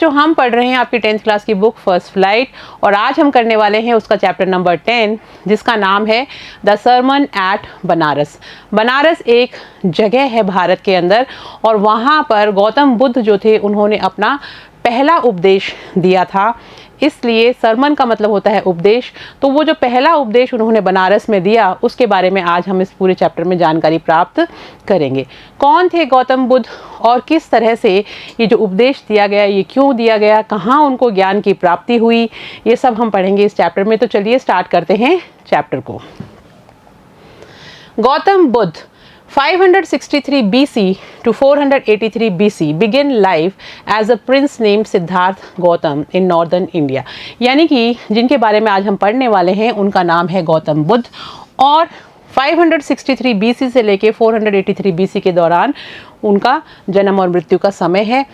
जो हम पढ़ रहे हैं आपकी 10th क्लास की बुक फर्स्ट फ्लाइट, और आज हम करने वाले हैं उसका चैप्टर नंबर 10 जिसका नाम है द सरमन एट बनारस। बनारस एक जगह है भारत के अंदर, और वहाँ पर गौतम बुद्ध जो थे उन्होंने अपना पहला उपदेश दिया था। इसलिए सरमन का मतलब होता है उपदेश। तो वो जो पहला उपदेश उन्होंने बनारस में दिया उसके बारे में आज हम इस पूरे चैप्टर में जानकारी प्राप्त करेंगे। कौन थे गौतम बुद्ध और किस तरह से ये जो उपदेश दिया गया, ये क्यों दिया गया, कहाँ उनको ज्ञान की प्राप्ति हुई, ये सब हम पढ़ेंगे इस चैप्टर में। तो चलिए स्टार्ट करते हैं चैप्टर को। Gautam Buddha 563 BC to 483 BC began life as a prince named Siddharth Gautam in northern India। यानी कि जिनके बारे में आज हम पढ़ने वाले हैं उनका नाम है गौतम बुद्ध, और 563 BC से लेके 483 BC के दौरान उनका जन्म और मृत्यु का समय है।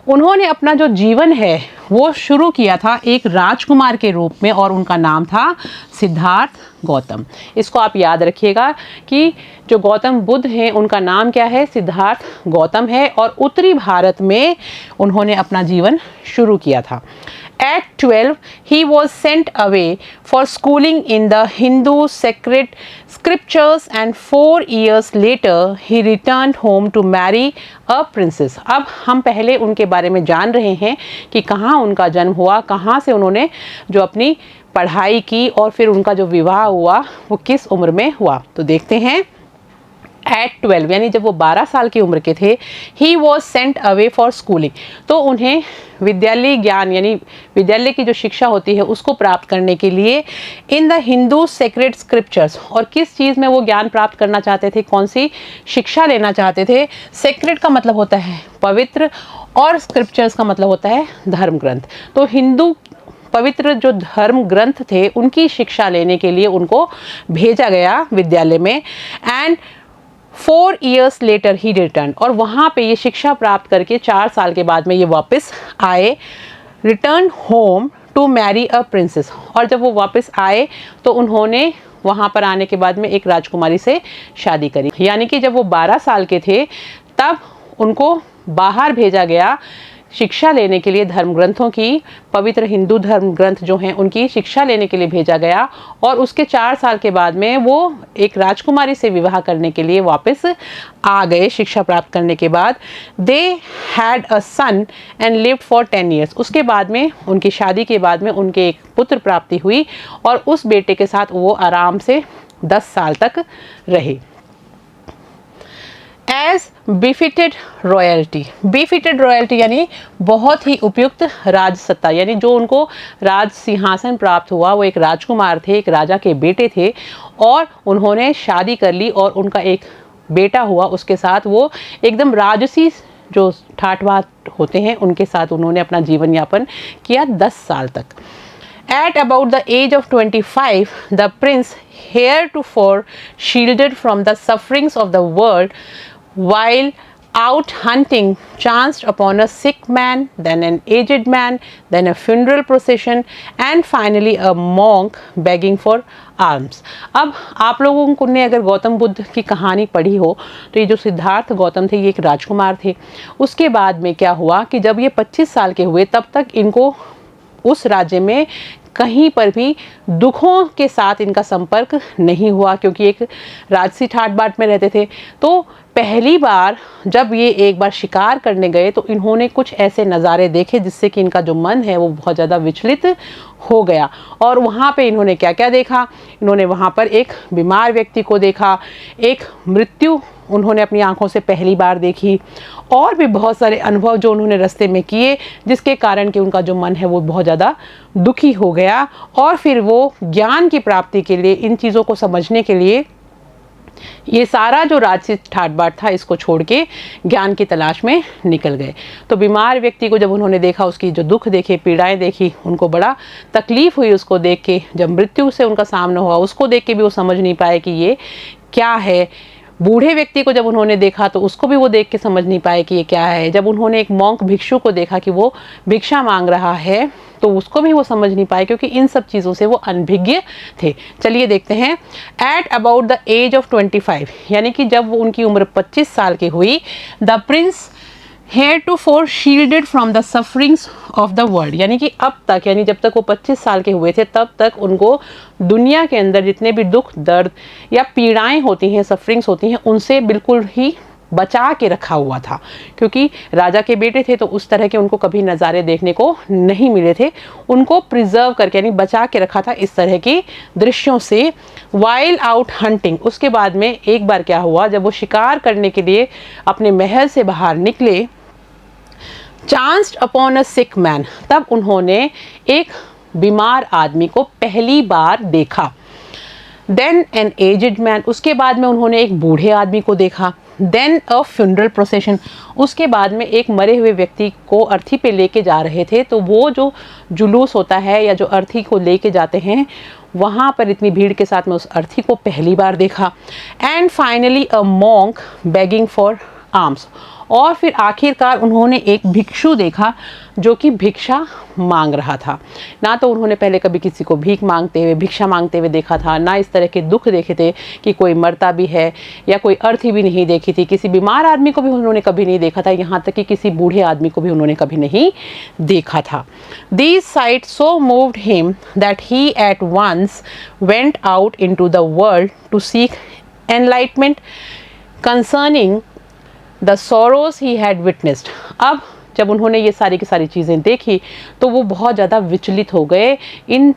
उन्होंने अपना जो जीवन है वो शुरू किया था एक राजकुमार के रूप में, और उनका नाम था सिद्धार्थ गौतम। इसको आप याद रखिएगा कि जो गौतम बुद्ध हैं उनका नाम क्या है, सिद्धार्थ गौतम है, और उत्तरी भारत में उन्होंने अपना जीवन शुरू किया था। At 12, he was sent away for schooling in the Hindu sacred scriptures, and 4 years later he returned home to marry a princess। अब हम पहले उनके बारे में जान रहे हैं कि कहाँ उनका जन्म हुआ, कहाँ से उन्होंने जो अपनी पढ़ाई की, और फिर उनका जो विवाह हुआ वो किस उम्र में हुआ। तो देखते हैं। At 12 यानी जब वो 12 साल की उम्र के थे, he was sent away for schooling। तो उन्हें विद्यालय ज्ञान यानी विद्यालय की जो शिक्षा होती है उसको प्राप्त करने के लिए in the Hindu sacred scriptures, और किस चीज़ में वो ज्ञान प्राप्त करना चाहते थे, कौन सी शिक्षा लेना चाहते थे। सेक्रेड का मतलब होता है पवित्र, और स्क्रिप्चर्स का मतलब होता है धर्म ग्रंथ। तो हिंदू पवित्र जो धर्म ग्रंथ थे उनकी शिक्षा लेने के लिए उनको भेजा गया विद्यालय में। And 4 years later he returned, और वहाँ पे ये शिक्षा प्राप्त करके 4 साल के बाद में ये वापस आए। Return home to marry a princess, और जब वो वापस आए तो उन्होंने वहाँ पर आने के बाद में एक राजकुमारी से शादी करी। यानी कि जब वो 12 साल के थे तब उनको बाहर भेजा गया शिक्षा लेने के लिए, धर्म ग्रंथों की, पवित्र हिंदू धर्म ग्रंथ जो हैं उनकी शिक्षा लेने के लिए भेजा गया, और उसके 4 साल के बाद में वो एक राजकुमारी से विवाह करने के लिए वापस आ गए शिक्षा प्राप्त करने के बाद। They had a son and lived for 10 years। उसके बाद में उनकी शादी के बाद में उनके एक पुत्र प्राप्ति हुई, और उस बेटे के साथ वो आराम से 10 साल तक रहे। एज बिफिटेड रॉयल्टी, बिफिटेड रॉयल्टी यानी बहुत ही उपयुक्त राजसत्ता, यानी जो उनको राज सिंहासन प्राप्त हुआ, वो एक राजकुमार थे, एक राजा के बेटे थे, और उन्होंने शादी कर ली और उनका एक बेटा हुआ। उसके साथ वो एकदम राजसी जो ठाट बाट होते हैं उनके साथ उन्होंने अपना जीवन यापन किया 10 साल तक। At about the age of 25, the prince, heretofore shielded from the sufferings of the world, while out hunting, chanced upon a sick man, then an aged man, then a funeral procession, and finally a monk begging for alms। अब आप लोगों ने अगर गौतम बुद्ध की कहानी पढ़ी हो तो ये जो सिद्धार्थ गौतम थे ये एक राजकुमार थे। उसके बाद में क्या हुआ कि जब ये 25 साल के हुए तब तक इनको उस राज्य में कहीं पर भी दुखों के साथ इनका संपर्क नहीं हुआ, क्योंकि एक राजसी ठाट बाट में रहते थे। तो पहली बार जब ये एक बार शिकार करने गए तो इन्होंने कुछ ऐसे नज़ारे देखे जिससे कि इनका जो मन है वो बहुत ज़्यादा विचलित हो गया। और वहाँ पे इन्होंने क्या क्या देखा, इन्होंने वहाँ पर एक बीमार व्यक्ति को देखा, एक मृत्यु उन्होंने अपनी आंखों से पहली बार देखी, और भी बहुत सारे अनुभव जो उन्होंने रास्ते में किए जिसके कारण कि उनका जो मन है वो बहुत ज़्यादा दुखी हो गया। और फिर वो ज्ञान की प्राप्ति के लिए, इन चीज़ों को समझने के लिए ये सारा जो राजसी ठाट बाट था इसको छोड़ के ज्ञान की तलाश में निकल गए। तो बीमार व्यक्ति को जब उन्होंने देखा, उसकी जो दुख देखे, पीड़ाएं देखी, उनको बड़ा तकलीफ हुई उसको देख के। जब मृत्यु से उनका सामना हुआ उसको देख के भी वो समझ नहीं पाए कि ये क्या है। बूढ़े व्यक्ति को जब उन्होंने देखा तो उसको भी वो देख के समझ नहीं पाए कि ये क्या है। जब उन्होंने एक मॉन्क भिक्षु को देखा कि वो भिक्षा मांग रहा है तो उसको भी वो समझ नहीं पाए, क्योंकि इन सब चीज़ों से वो अनभिज्ञ थे। चलिए देखते हैं। At about the age of 25 यानी कि जब वो उनकी उम्र 25 साल की हुई, the prince heretofore shielded from the sufferings of the world, यानी कि अब तक, यानी जब तक वो 25 साल के हुए थे तब तक उनको दुनिया के अंदर जितने भी दुख दर्द या पीड़ाएं होती हैं, सफरिंग्स होती हैं, उनसे बिल्कुल ही बचा के रखा हुआ था। क्योंकि राजा के बेटे थे तो उस तरह के उनको कभी नज़ारे देखने को नहीं मिले थे। उनको प्रिजर्व करके यानी बचा के रखा था इस तरह के दृश्यों से। वाइल आउट हंटिंग, उसके बाद में एक बार क्या हुआ, जब वो शिकार करने के लिए अपने महल से बाहर निकले, chanced upon a sick man, तब उन्होंने एक बीमार आदमी को पहली बार देखा। देन एन एजेड मैन, उसके बाद में उन्होंने एक बूढ़े आदमी को देखा। देन अ फ्यूनरल प्रोसेशन, उसके बाद में एक मरे हुए व्यक्ति को अर्थी पे लेके जा रहे थे, तो वो जो जुलूस होता है या जो अर्थी को लेके जाते हैं, वहाँ पर इतनी भीड़ के साथ में उस अर्थी को पहली बार देखा। And finally a monk begging for arms, और फिर आखिरकार उन्होंने एक भिक्षु देखा जो कि भिक्षा मांग रहा था। ना तो उन्होंने पहले कभी किसी को भीख मांगते हुए, भिक्षा मांगते हुए देखा था, ना इस तरह के दुख देखे थे कि कोई मरता भी है, या कोई अर्थी भी नहीं देखी थी। किसी बीमार आदमी को भी उन्होंने कभी नहीं देखा था, यहाँ तक कि किसी बूढ़े आदमी को भी उन्होंने कभी नहीं देखा था। These sights so moved him that he at once went out into the world to seek enlightenment concerning the sorrows he had witnessed. अब जब उन्होंने ये सारी की सारी चीज़ें देखी तो वो बहुत ज़्यादा विचलित हो गए। इन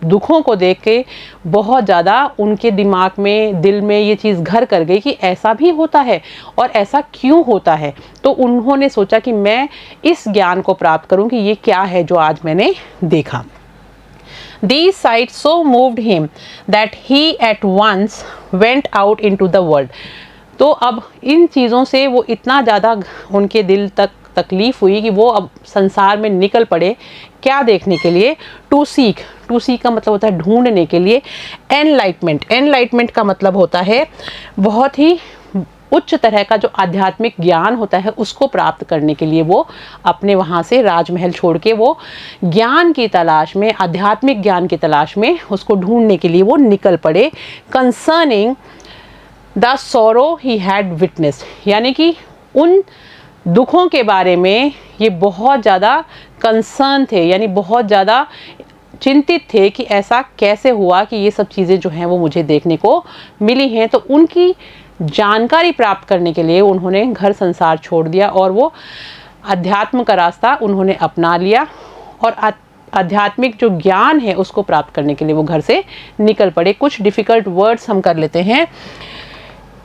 दुखों को देख के बहुत ज़्यादा उनके दिमाग में, दिल में ये चीज़ घर कर गई कि ऐसा भी होता है और ऐसा क्यों होता है। तो उन्होंने सोचा कि मैं इस ज्ञान को प्राप्त करूं कि ये क्या है जो आज मैंने देखा। These sights so moved him that he at once went out into the world। तो अब इन चीज़ों से वो इतना ज़्यादा उनके दिल तक तकलीफ़ हुई कि वो अब संसार में निकल पड़े। क्या देखने के लिए? टू सीक का मतलब होता है ढूंढने के लिए। एनलाइटमेंट का मतलब होता है बहुत ही उच्च तरह का जो आध्यात्मिक ज्ञान होता है उसको प्राप्त करने के लिए वो अपने वहाँ से राजमहल छोड़ के वो ज्ञान की तलाश में, आध्यात्मिक ज्ञान की तलाश में उसको ढूंढने के लिए वो निकल पड़े। कंसर्निंग द सोरो ही हैड विटनेस्ड, यानी कि उन दुखों के बारे में ये बहुत ज़्यादा कंसर्न थे, यानी बहुत ज़्यादा चिंतित थे कि ऐसा कैसे हुआ कि ये सब चीज़ें जो हैं वो मुझे देखने को मिली हैं। तो उनकी जानकारी प्राप्त करने के लिए उन्होंने घर संसार छोड़ दिया और वो अध्यात्म का रास्ता उन्होंने अपना लिया और आध्यात्मिक जो ज्ञान है उसको प्राप्त करने के लिए वो घर से निकल पड़े। कुछ डिफ़िकल्ट वर्ड्स हम कर लेते हैं।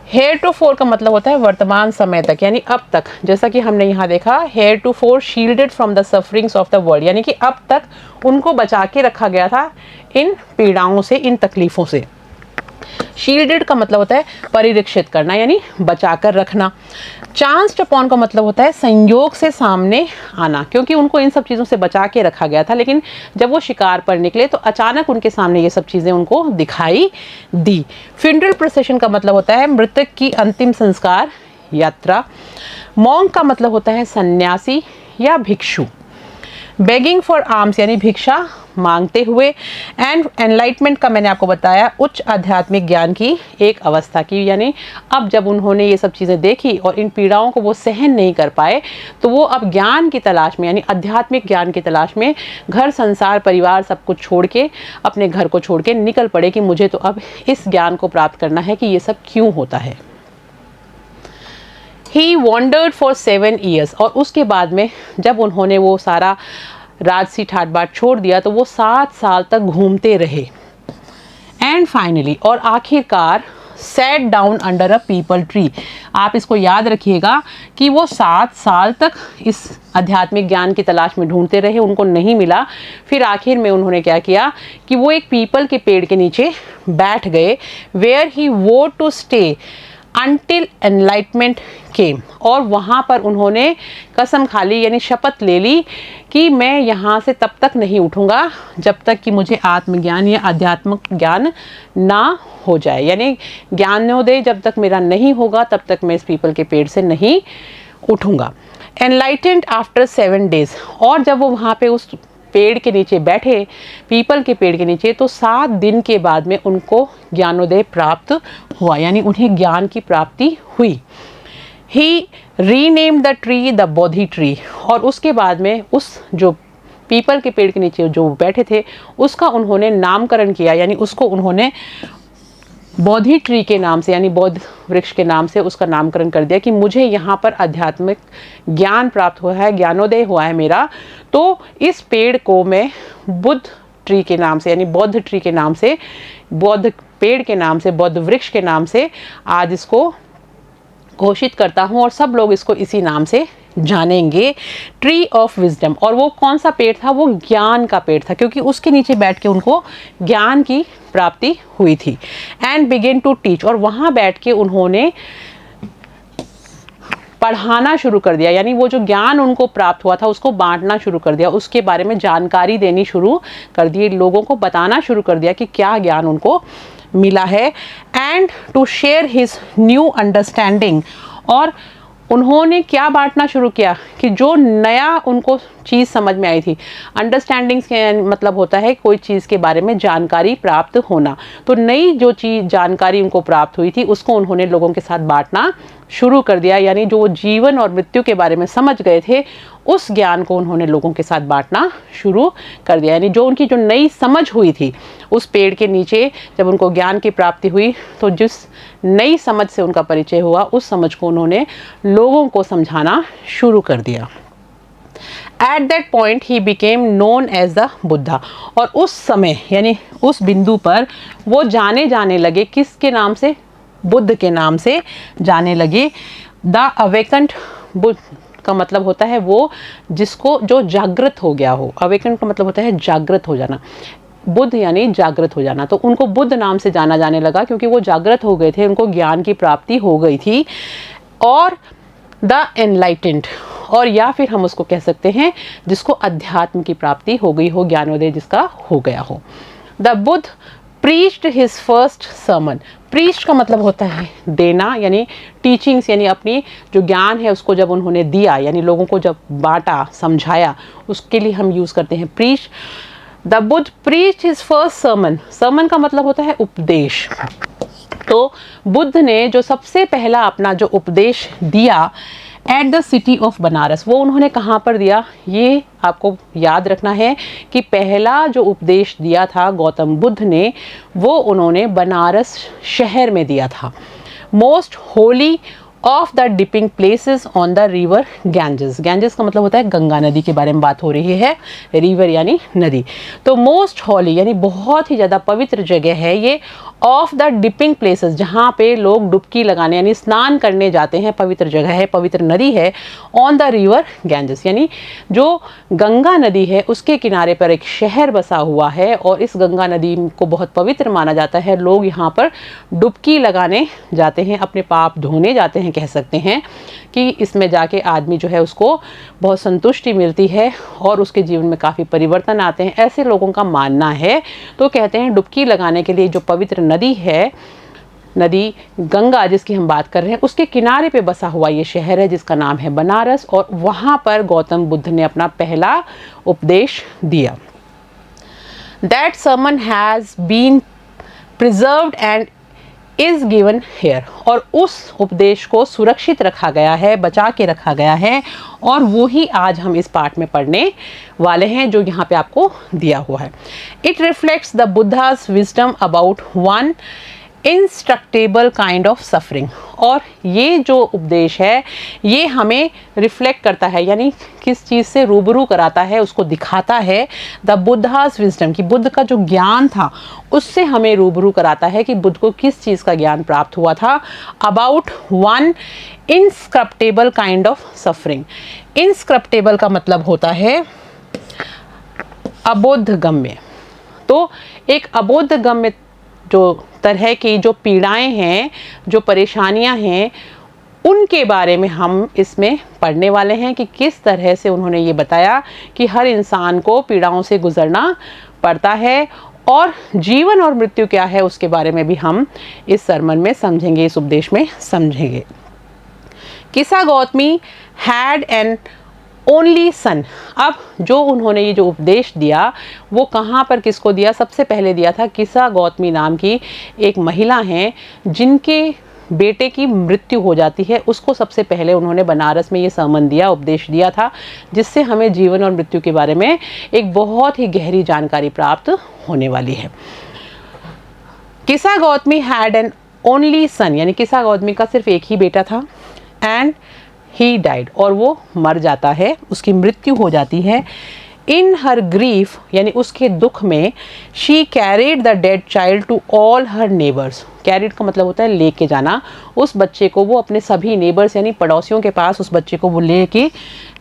हेretofore का मतलब होता है वर्तमान समय तक, यानी अब तक। जैसा कि हमने यहाँ देखा, heretofore shielded from the sufferings of the world, यानी कि अब तक उनको बचा के रखा गया था इन पीड़ाओं से, इन तकलीफ़ों से। शील्डेड का मतलब होता है परिरक्षित करना, यानी बचा कर रखना। चांस्ड अपॉन का मतलब होता है संयोग से सामने आना, क्योंकि उनको इन सब चीज़ों से बचा के रखा गया था, लेकिन जब वो शिकार पर निकले तो अचानक उनके सामने ये सब चीज़ें उनको दिखाई दी। फ्यूनरल प्रोसेशन का मतलब होता है मृतक की अंतिम संस्कार यात्रा। मॉन्क का मतलब होता है सन्यासी या भिक्षु। बेगिंग फॉर आर्म्स यानी भिक्षा मांगते हुए। एंड एनलाइटमेंट का मैंने आपको बताया उच्च आध्यात्मिक ज्ञान की एक अवस्था की, यानी अब जब उन्होंने ये सब चीज़ें देखी और इन पीड़ाओं को वो सहन नहीं कर पाए तो वो अब ज्ञान की तलाश में, यानी आध्यात्मिक ज्ञान की तलाश में घर संसार परिवार सब कुछ छोड़ के, अपने घर को छोड़ के निकल पड़े कि मुझे तो अब इस ज्ञान को प्राप्त करना है कि ये सब क्यों होता है। He wandered for 7 years, और उसके बाद में जब उन्होंने वो सारा राजसी ठाट बाट छोड़ दिया तो वो 7 साल तक घूमते रहे। एंड फाइनली, और आखिरकार, sat down under a people tree. आप इसको याद रखिएगा कि वो 7 साल तक इस आध्यात्मिक ज्ञान की तलाश में ढूंढते रहे, उनको नहीं मिला। फिर आखिर में उन्होंने क्या किया कि वो एक पीपल के पेड़ के नीचे बैठ गए। वेयर ही वोर टू स्टे अनटिल एनलाइटमेंट केम, और वहाँ पर उन्होंने कसम खा ली, यानी शपथ ले ली कि मैं यहाँ से तब तक नहीं उठूँगा जब तक कि मुझे आत्मज्ञान या आध्यात्मिक ज्ञान ना हो जाए, यानी ज्ञानोदय जब तक मेरा नहीं होगा तब तक मैं इस पीपल के पेड़ से नहीं उठूँगा। एनलाइटेंड आफ्टर 7 days, और जब वो वहाँ पे उस पेड़ के नीचे बैठे, पीपल के पेड़ के नीचे, तो 7 दिन के बाद में उनको ज्ञानोदय प्राप्त हुआ, यानी उन्हें ज्ञान की प्राप्ति हुई। He renamed the tree the Bodhi tree, और उसके बाद में उस जो पीपल के पेड़ के नीचे जो बैठे थे उसका उन्होंने नामकरण किया, यानी उसको उन्होंने बोधि ट्री के नाम से यानी बोध वृक्ष के नाम से उसका नामकरण कर दिया कि मुझे यहाँ पर आध्यात्मिक ज्ञान प्राप्त हुआ है, ज्ञानोदय हुआ है मेरा, तो इस पेड़ को मैं बुद्ध ट्री के नाम से यानी बौद्ध ट्री के नाम से, बौद्ध पेड़ के नाम से, बौद्ध वृक्ष के नाम से आज इसको घोषित करता हूँ और सब लोग इसको इसी नाम से जानेंगे, ट्री ऑफ विजडम। और वो कौन सा पेड़ था? वो ज्ञान का पेड़ था, क्योंकि उसके नीचे बैठ के उनको ज्ञान की प्राप्ति हुई थी। एंड बिगिन टू टीच, और वहाँ बैठ के उन्होंने पढ़ाना शुरू कर दिया, यानी वो जो ज्ञान उनको प्राप्त हुआ था उसको बांटना शुरू कर दिया, उसके बारे में जानकारी देनी शुरू कर दी, लोगों को बताना शुरू कर दिया कि क्या ज्ञान उनको मिला है। And to share his new understanding, और उन्होंने क्या बांटना शुरू किया कि जो नया उनको चीज़ समझ में आई थी, अंडरस्टैंडिंग्स के मतलब होता है कोई चीज़ के बारे में जानकारी प्राप्त होना, तो नई जो चीज़ जानकारी उनको प्राप्त हुई थी उसको उन्होंने लोगों के साथ बांटना शुरू कर दिया, यानी जो वो जीवन और मृत्यु के बारे में समझ गए थे उस ज्ञान को उन्होंने लोगों के साथ बांटना शुरू कर दिया, यानी जो उनकी जो नई समझ हुई थी उस पेड़ के नीचे जब उनको ज्ञान की प्राप्ति हुई तो जिस नई समझ से उनका परिचय हुआ उस समझ को उन्होंने लोगों को समझाना शुरू कर दिया। At that point he became known as the Buddha, और उस समय यानी उस बिंदु पर वो जाने जाने लगे किसके नाम से? बुद्ध के नाम से जाने लगे। द अवेकेंड बुद्ध का मतलब होता है वो जिसको जो जागृत हो गया हो, अवेकेंड का मतलब होता है जागृत हो जाना, बुद्ध यानी जागृत हो जाना, तो उनको बुद्ध नाम से जाना जाने लगा क्योंकि वो जागृत हो गए थे, उनको ज्ञान की प्राप्ति हो गई थी। और द एनलाइटेंड, और या फिर हम उसको कह सकते हैं जिसको अध्यात्म की प्राप्ति हो गई हो, ज्ञानोदय जिसका हो गया हो। The Buddha preached his first sermon, preach का मतलब होता है देना, यानी टीचिंग्स, यानी अपनी जो ज्ञान है उसको जब उन्होंने दिया, यानी लोगों को जब बांटा, समझाया, उसके लिए हम यूज़ करते हैं preach. The Buddha preached his first sermon, sermon का मतलब होता है उपदेश, तो बुद्ध ने जो सबसे पहला अपना जो उपदेश दिया at the city of Banaras, वो उन्होंने कहाँ पर दिया? ये आपको याद रखना है कि पहला जो उपदेश दिया था गौतम बुद्ध ने वो उन्होंने बनारस शहर में दिया था। Most Holi of the dipping places on the river Ganges, Ganges का मतलब होता है गंगा नदी के बारे में बात हो रही है, रिवर यानी नदी, तो मोस्ट होली यानी बहुत ही ज़्यादा पवित्र जगह है ये, ऑफ द डिपिंग प्लेसेस जहाँ पे लोग डुबकी लगाने यानी स्नान करने जाते हैं, पवित्र जगह है, पवित्र नदी है, ऑन द रिवर गैंजेस यानी जो गंगा नदी है उसके किनारे पर एक शहर बसा हुआ है और इस गंगा नदी को बहुत पवित्र माना जाता है, लोग यहाँ पर डुबकी लगाने जाते हैं, अपने पाप धोने जाते हैं, कह सकते हैं कि इसमें जाके आदमी जो है उसको बहुत संतुष्टि मिलती है और उसके जीवन में काफ़ी परिवर्तन आते हैं, ऐसे लोगों का मानना है। तो कहते हैं डुबकी लगाने के लिए जो पवित्र नदी है, नदी गंगा जिसकी हम बात कर रहे हैं, उसके किनारे पे बसा हुआ ये शहर है जिसका नाम है बनारस, और वहाँ पर गौतम बुद्ध ने अपना पहला उपदेश दिया। That sermon has been preserved and is given here, और उस उपदेश को सुरक्षित रखा गया है, बचा के रखा गया है, और वो ही आज हम इस पार्ट में पढ़ने वाले हैं जो यहाँ पे आपको दिया हुआ है। It reflects the Buddha's wisdom about one inscrutable kind of suffering, और ये जो उपदेश है ये हमें रिफ्लेक्ट करता है यानी किस चीज़ से रूबरू कराता है, उसको दिखाता है द बुद्धास विजडम कि बुद्ध का जो ज्ञान था उससे हमें रूबरू कराता है कि बुद्ध को किस चीज़ का ज्ञान प्राप्त हुआ था, about one inscrutable kind of suffering. Inscrutable का मतलब होता है अबोधगम्य, तो एक अबोधगम्य जो तरह की जो पीड़ाएं हैं, जो परेशानियां हैं, उनके बारे में हम इसमें पढ़ने वाले हैं कि किस तरह से उन्होंने ये बताया कि हर इंसान को पीड़ाओं से गुजरना पड़ता है और जीवन और मृत्यु क्या है उसके बारे में भी हम इस सरमन में समझेंगे, इस उपदेश में समझेंगे। किसा Gautami had an only son, अब जो उन्होंने ये जो उपदेश दिया वो कहाँ पर किसको दिया? सबसे पहले दिया था किसा गौतमी नाम की एक महिला हैं जिनके बेटे की मृत्यु हो जाती है, उसको सबसे पहले उन्होंने बनारस में ये sermon दिया, उपदेश दिया था, जिससे हमें जीवन और मृत्यु के बारे में एक बहुत ही गहरी जानकारी प्राप्त होने वाली है। किसा Gautami had an only son, यानी किसा गौतमी का सिर्फ एक ही बेटा था, एंड ही डाइड, और वो मर जाता है, उसकी मृत्यु हो जाती है। इन हर ग्रीफ, यानी उसके दुख में, she carried the dead child to all her neighbours. Carried का मतलब होता है लेके जाना। उस बच्चे को वो अपने सभी नेबर्स यानी पड़ोसियों के पास उस बच्चे को वो लेके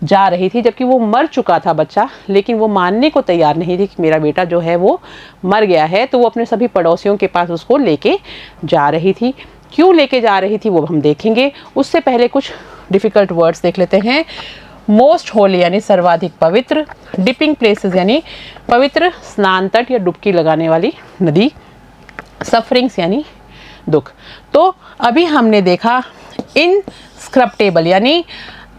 जा रही थी, जबकि वो मर चुका था बच्चा, लेकिन वो मानने को तैयार नहीं थी कि मेरा बेटा जो है वो मर गया है। तो वो अपने सभी पड़ोसियों के पास उसको लेके जा रही थी। क्यों लेके जा रही थी वो हम देखेंगे। उससे पहले कुछ डिफ़िकल्ट वर्ड्स देख लेते हैं। मोस्ट होली यानी सर्वाधिक पवित्र, डिपिंग प्लेसेस यानी पवित्र स्नान तट या डुबकी लगाने वाली नदी, सफरिंग्स यानी दुख। तो अभी हमने देखा इनस्क्रप्टेबल यानी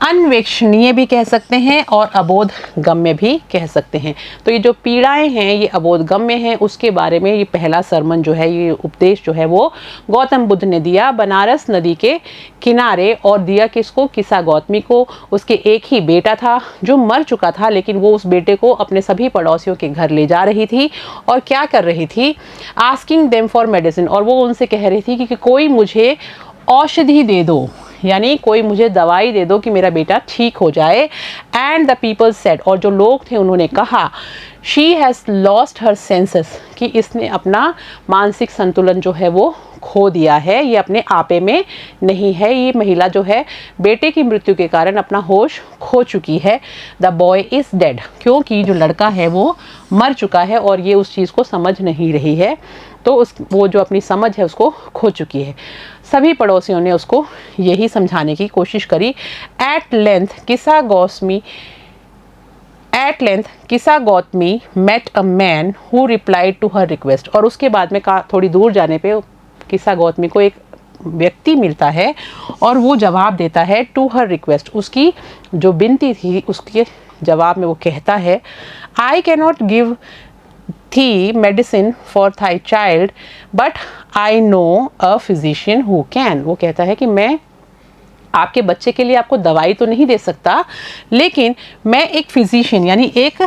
अन्वेक्षणीय भी कह सकते हैं और अबोध गम्य भी कह सकते हैं। तो ये जो पीड़ाएं हैं ये अबोध गम्य हैं, उसके बारे में ये पहला सरमन जो है, ये उपदेश जो है वो गौतम बुद्ध ने दिया बनारस नदी के किनारे, और दिया किसको, किसा गौतमी को। उसके एक ही बेटा था जो मर चुका था, लेकिन वो उस बेटे को अपने सभी पड़ोसियों के घर ले जा रही थी और क्या कर रही थी, आस्किंग देम फॉर मेडिसिन, और वो उनसे कह रही थी कि कोई मुझे औषधि दे दो, यानी कोई मुझे दवाई दे दो कि मेरा बेटा ठीक हो जाए। एंड द पीपल सेड, और जो लोग थे उन्होंने कहा, she has lost her senses, कि इसने अपना मानसिक संतुलन जो है वो खो दिया है, ये अपने आपे में नहीं है, ये महिला जो है बेटे की मृत्यु के कारण अपना होश खो चुकी है। द बॉय इज़ डेड, क्योंकि जो लड़का है वो मर चुका है और ये उस चीज़ को समझ नहीं रही है, तो वो जो अपनी समझ है उसको खो चुकी है। सभी पड़ोसियों ने उसको यही समझाने की कोशिश करी। At length Kisa Gotami met a man who replied to her request, और उसके बाद में थोड़ी दूर जाने पे किसा गौतमी को एक व्यक्ति मिलता है और वो जवाब देता है टू हर रिक्वेस्ट, उसकी जो विनती थी उसके जवाब में वो कहता है, I cannot give thee medicine for thy child but I know a physician who can. वो कहता है कि मैं आपके बच्चे के लिए आपको दवाई तो नहीं दे सकता, लेकिन मैं एक फिजिशियन यानी एक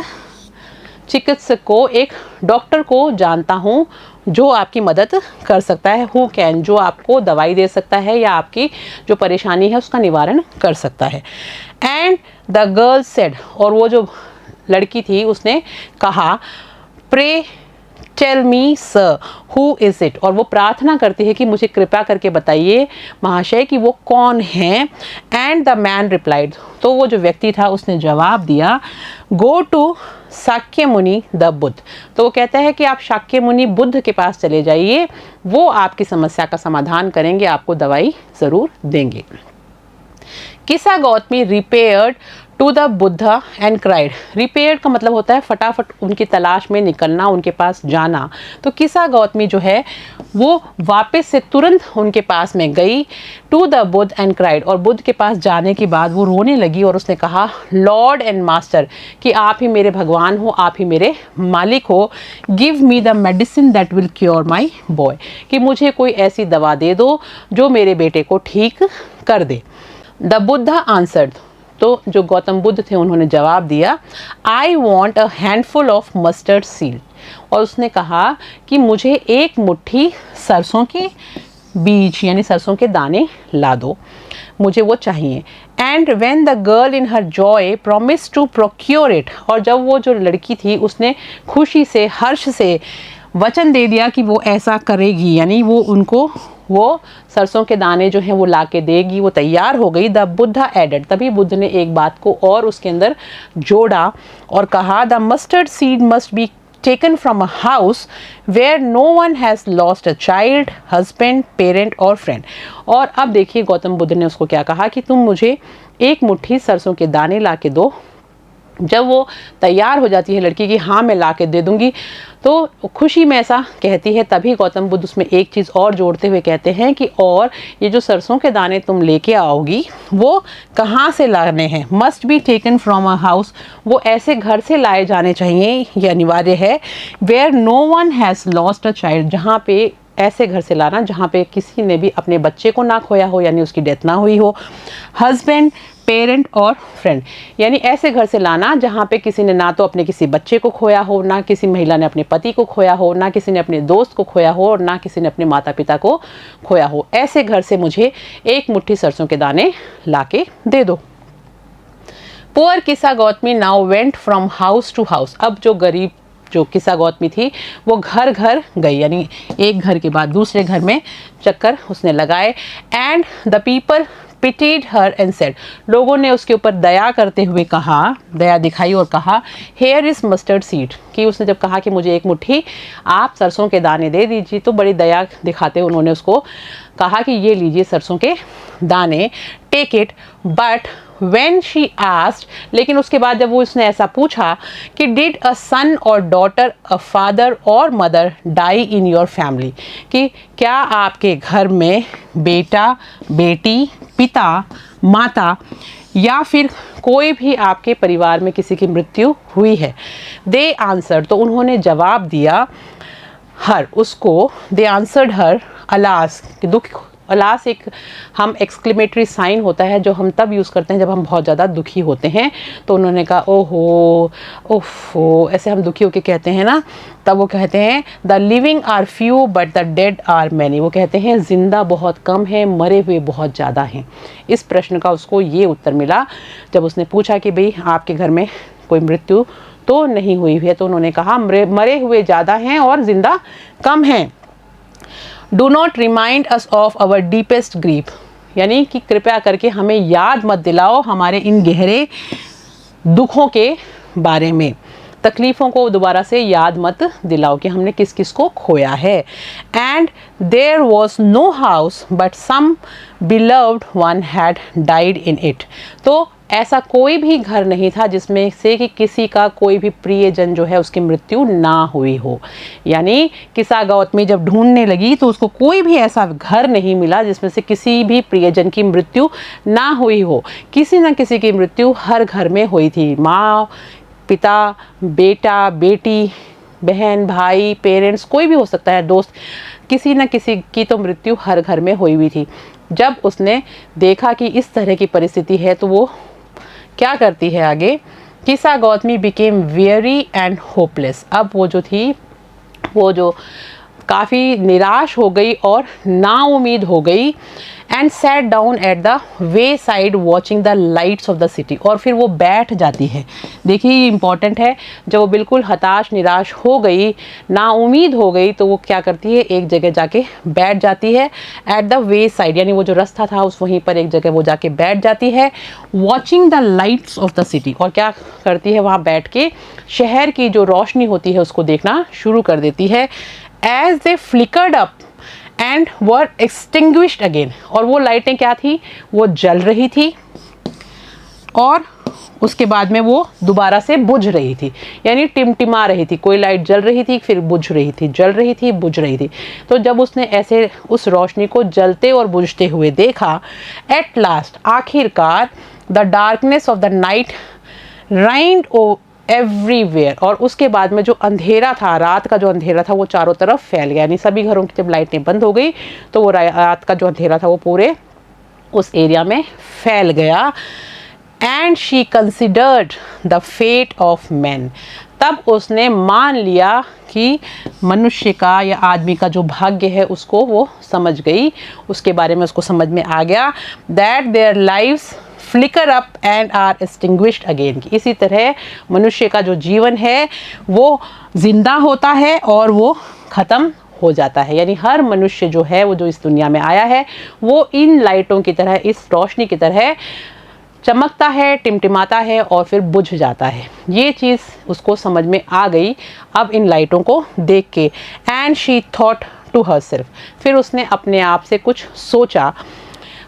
चिकित्सक को, एक डॉक्टर को जानता हूँ जो आपकी मदद कर सकता है। हु कैन, जो आपको दवाई दे सकता है या आपकी जो परेशानी है उसका निवारण कर सकता है। एंड द गर्ल सेड, और वो जो लड़की थी उसने कहा, pray tell me sir who is it, और वो प्रार्थना करती है कि मुझे कृपया करके बताइए महाशय कि वो कौन है। एंड द मैन रिप्लाइड, तो वो जो व्यक्ति था उसने जवाब दिया, गो टू शाक्य मुनि द बुद्ध। तो वो कहता है कि आप शाक्य मुनि बुद्ध के पास चले जाइए, वो आपकी समस्या का समाधान करेंगे, आपको दवाई ज़रूर देंगे। Kisa Gotami repaired to the Buddha and cried. Repaired का मतलब होता है फटाफट उनकी तलाश में निकलना, उनके पास जाना। तो किसा गौतमी जो है वो वापस से तुरंत उनके पास में गई, to the Buddha and cried, और बुद्ध के पास जाने के बाद वो रोने लगी और उसने कहा, लॉर्ड एंड मास्टर, कि आप ही मेरे भगवान हो, आप ही मेरे मालिक हो। Give me the medicine that will cure my boy, कि मुझे कोई ऐसी दवा दे दो जो मेरे बेटे को ठीक कर दे। द बुद्धा आंसर्ड, तो जो गौतम बुद्ध थे उन्होंने जवाब दिया, I want a handful of mustard seed, और उसने कहा कि मुझे एक मुट्ठी सरसों के बीज यानी सरसों के दाने ला दो, मुझे वो चाहिए। And when the girl in her joy promise to procure it, और जब वो जो लड़की थी उसने खुशी से, हर्ष से वचन दे दिया कि वो ऐसा करेगी, यानी वो उनको वो सरसों के दाने जो हैं वो ला के देगी, वो तैयार हो गई। द बुद्धा एडेड, तभी बुद्ध ने एक बात को और उसके अंदर जोड़ा और कहा, the mustard seed must be taken from a house where no one has lost a child, husband, parent or friend। और अब देखिए गौतम बुद्ध ने उसको क्या कहा कि तुम मुझे एक मुट्ठी सरसों के दाने ला के दो। जब वो तैयार हो जाती है लड़की की, हाँ मैं ला के दे दूँगी, तो खुशी में ऐसा कहती है। तभी गौतम बुद्ध उसमें एक चीज़ और जोड़ते हुए कहते हैं कि और ये जो सरसों के दाने तुम लेके आओगी वो कहाँ से लाने हैं, must be taken from a house, वो ऐसे घर से लाए जाने चाहिए, ये अनिवार्य है, where no one has lost a child, जहाँ पे ऐसे घर से लाना जहाँ पे किसी ने भी अपने बच्चे को ना खोया हो, यानी उसकी डेथ ना हुई हो। हस्बैंड, पेरेंट और फ्रेंड, यानी ऐसे घर से लाना जहाँ पे किसी ने ना तो अपने किसी बच्चे को खोया हो, ना किसी महिला ने अपने पति को खोया हो, ना किसी ने अपने दोस्त को खोया हो, और ना किसी ने अपने माता पिता को खोया हो। ऐसे घर से मुझे एक मुट्ठी सरसों के दाने लाके दे दो। Poor Kisa Gotami now went from house to house. अब जो गरीब जो किस्सा गौतमी थी वो घर घर गई, यानी एक घर के बाद दूसरे घर में चक्कर उसने लगाए। And the people pitied her and said, लोगों ने उसके ऊपर दया करते हुए कहा, दया दिखाई और कहा, हेयर इज मस्टर्ड सीड, कि उसने जब कहा कि मुझे एक मुट्ठी आप सरसों के दाने दे दीजिए, तो बड़ी दया दिखाते उन्होंने उसको कहा कि ये लीजिए सरसों के दाने, take it. But when she asked, लेकिन उसके बाद जब वो उसने ऐसा पूछा कि did a son or daughter, a father or mother die in your family, कि क्या आपके घर में बेटा, बेटी, पिता, माता या फिर कोई भी आपके परिवार में किसी की मृत्यु हुई है। They answered, तो उन्होंने जवाब दिया हर उसको, they answered her, अलास, कि दुख, अलास एक हम एक्सक्लेमेटरी साइन होता है जो हम तब यूज़ करते हैं जब हम बहुत ज़्यादा दुखी होते हैं। तो उन्होंने कहा ओहो ओफो, ऐसे हम दुखी होकर कहते हैं ना, तब वो कहते हैं the living are few but the dead are many, वो कहते हैं जिंदा बहुत कम है, मरे हुए बहुत ज़्यादा हैं। इस प्रश्न का उसको ये उत्तर मिला जब उसने पूछा कि भाई आपके घर में कोई मृत्यु तो नहीं हुई है, तो उन्होंने कहा मरे हुए ज़्यादा हैं और जिंदा कम हैं। Do not remind us of our deepest grief, यानी कि कृपया करके हमें याद मत दिलाओ हमारे इन गहरे दुखों के बारे में, तकलीफ़ों को दोबारा से याद मत दिलाओ कि हमने किस किस को खोया है। And there was no house but some beloved one had died in it, तो ऐसा कोई भी घर नहीं था जिसमें से कि किसी का कोई भी प्रियजन जो है उसकी मृत्यु ना हुई हो। यानी किस्सा गौतमी जब ढूंढने लगी तो उसको कोई भी ऐसा घर नहीं मिला जिसमें से किसी भी प्रियजन की मृत्यु ना हुई हो। किसी न किसी की मृत्यु हर घर में हुई थी, माँ, पिता, बेटा, बेटी, बहन, भाई, पेरेंट्स, कोई भी हो सकता है, दोस्त, किसी न किसी की तो मृत्यु हर घर में हुई हुई थी। जब उसने देखा कि इस तरह की परिस्थिति है तो वो क्या करती है आगे, किस्सा Gautami became very and hopeless. अब वो जो थी वो जो काफ़ी निराश हो गई और नाउम्मीद हो गई। And sat down at the way side watching the lights off the city, और फिर वो बैठ जाती है। देखिए ये इंपॉर्टेंट है, जब वो बिल्कुल हताश निराश हो गई, नाउम्मीद हो गई, तो वो क्या करती है, एक जगह जाके बैठ जाती है। एट द वे साइड, यानी वो जो रास्ता था उस वहीं पर एक जगह वो जाके बैठ जाती है। Watching the lights off the city, और क्या करती है, वहाँ बैठ के शहर की जो रोशनी होती है उसको देखना शुरू कर देती है। As they flickered up and were extinguished again, और वो लाइटें क्या थी, वो जल रही थी और उसके बाद में वो दोबारा से बुझ रही थी, यानी टिमटिमा रही थी। कोई लाइट जल रही थी, फिर बुझ रही थी, जल रही थी, बुझ रही थी। तो जब उसने ऐसे उस रोशनी को जलते और बुझते हुए देखा, एट लास्ट, आखिरकार, the darkness of the night reigned everywhere, और उसके बाद में जो अंधेरा था, रात का जो अंधेरा था वो चारों तरफ फैल गया। यानी सभी घरों की जब लाइटें बंद हो गई तो वो रात का जो अंधेरा था वो पूरे उस एरिया में फैल गया। And she considered the fate of man, तब उसने मान लिया कि मनुष्य का या आदमी का जो भाग्य है उसको वो समझ गई, उसके बारे में उसको समझ में आ गया। That their lives flicker up and are extinguished again, इसी तरह मनुष्य का जो जीवन है वो जिंदा होता है और वो ख़त्म हो जाता है। यानी हर मनुष्य जो है वो जो इस दुनिया में आया है वो इन लाइटों की तरह, इस रोशनी की तरह चमकता है, टिमटिमाता है और फिर बुझ जाता है। ये चीज़ उसको समझ में आ गई अब इन लाइटों को देख के। And she thought to herself, फिर उसने अपने आप से कुछ सोचा।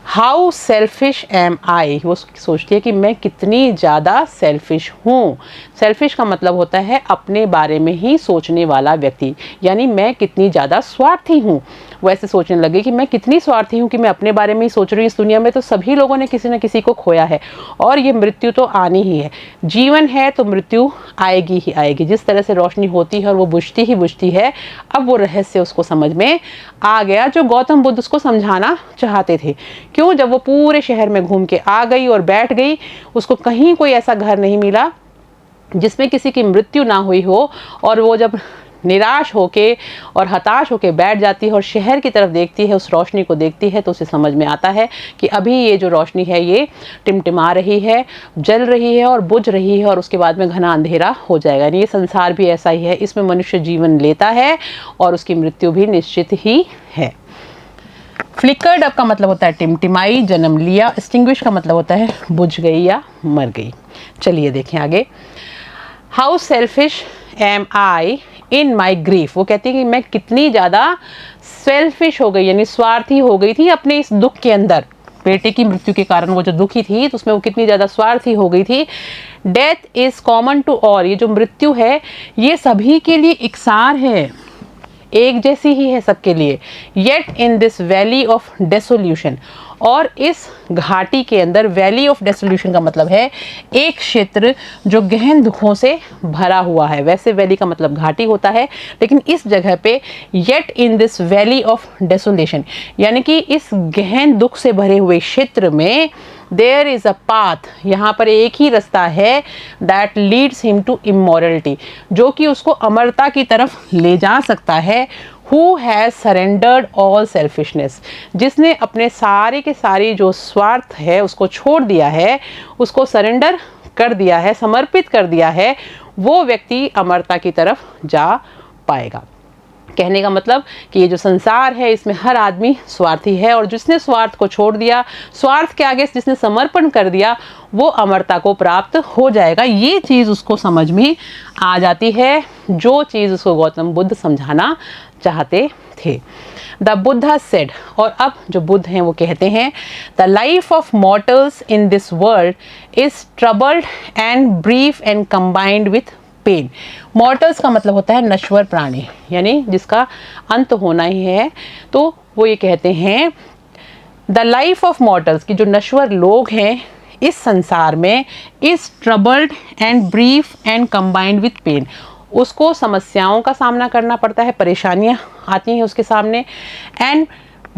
हाउ सेल्फिश एम आई, वो सोचती है कि मैं कितनी ज़्यादा सेल्फिश हूँ। सेल्फिश का मतलब होता है अपने बारे में ही सोचने वाला व्यक्ति, यानी मैं कितनी ज़्यादा स्वार्थी हूँ। वो ऐसे सोचने लगे कि मैं कितनी स्वार्थी हूँ कि मैं अपने बारे में ही सोच रही हूँ। इस दुनिया में तो सभी लोगों ने किसी न किसी को खोया है और ये मृत्यु तो आनी ही है। जीवन है तो मृत्यु आएगी ही आएगी। जिस तरह से रोशनी होती है और वो बुझती ही बुझती है, अब वो रहस्य उसको समझ में आ गया जो गौतम बुद्ध उसको समझाना चाहते थे। क्यों? जब वो पूरे शहर में घूम के आ गई और बैठ गई, उसको कहीं कोई ऐसा घर नहीं मिला जिसमें किसी की मृत्यु ना हुई हो। और वो जब निराश होके और हताश होके बैठ जाती है और शहर की तरफ देखती है, उस रोशनी को देखती है, तो उसे समझ में आता है कि अभी ये जो रोशनी है ये टिमटिमा रही है, जल रही है और बुझ रही है और उसके बाद में घना अंधेरा हो जाएगा। यानी ये संसार भी ऐसा ही है, इसमें मनुष्य जीवन लेता है और उसकी मृत्यु भी निश्चित ही है। फ्लिकर्ड अप का मतलब होता है टिमटिमाई, जन्म लिया। एक्सटिंग्विश का मतलब होता है बुझ गई या मर गई। चलिए देखें आगे। How selfish am I in my grief. वो कहती है कि मैं कितनी ज़्यादा सेल्फिश हो गई, यानी स्वार्थी हो गई थी अपने इस दुख के अंदर। बेटे की मृत्यु के कारण वो जो दुखी थी तो उसमें वो कितनी ज़्यादा स्वार्थी हो गई थी। Death is common to all. ये जो मृत्यु है ये सभी के लिए इकसार है, एक जैसी ही है सबके लिए। Yet in this valley of desolation. और इस घाटी के अंदर, वैली ऑफ डेसोल्यूशन का मतलब है एक क्षेत्र जो गहन दुखों से भरा हुआ है। वैसे वैली का मतलब घाटी होता है, लेकिन इस जगह पे yet in this valley of desolation, यानी कि इस गहन दुख से भरे हुए क्षेत्र में देयर इज अ पाथ, यहाँ पर एक ही रास्ता है, that leads him to immorality, जो कि उसको अमरता की तरफ ले जा सकता है। Who has surrendered all selfishness, जिसने अपने सारे के सारी जो स्वार्थ है उसको छोड़ दिया है, उसको सरेंडर कर दिया है, समर्पित कर दिया है, वो व्यक्ति अमरता की तरफ जा पाएगा। कहने का मतलब कि ये जो संसार है इसमें हर आदमी स्वार्थी है और जिसने स्वार्थ को छोड़ दिया, स्वार्थ के आगे जिसने समर्पण कर दिया, वो अमरता को प्राप्त हो जाएगा। ये चीज़ उसको समझ में आ जाती है, जो चीज़ उसको गौतम बुद्ध समझाना चाहते थे। द बुद्धा सेड, और अब जो बुद्ध हैं वो कहते हैं, the life of mortals in this world is troubled and brief and combined with pain. Mortals का मतलब होता है नश्वर प्राणी, यानी जिसका अंत होना ही है। तो वो ये कहते हैं द लाइफ ऑफ मॉर्टल्स, की जो नश्वर लोग हैं इस संसार में, is troubled and brief and combined with pain. उसको समस्याओं का सामना करना पड़ता है, परेशानियां आती हैं उसके सामने, and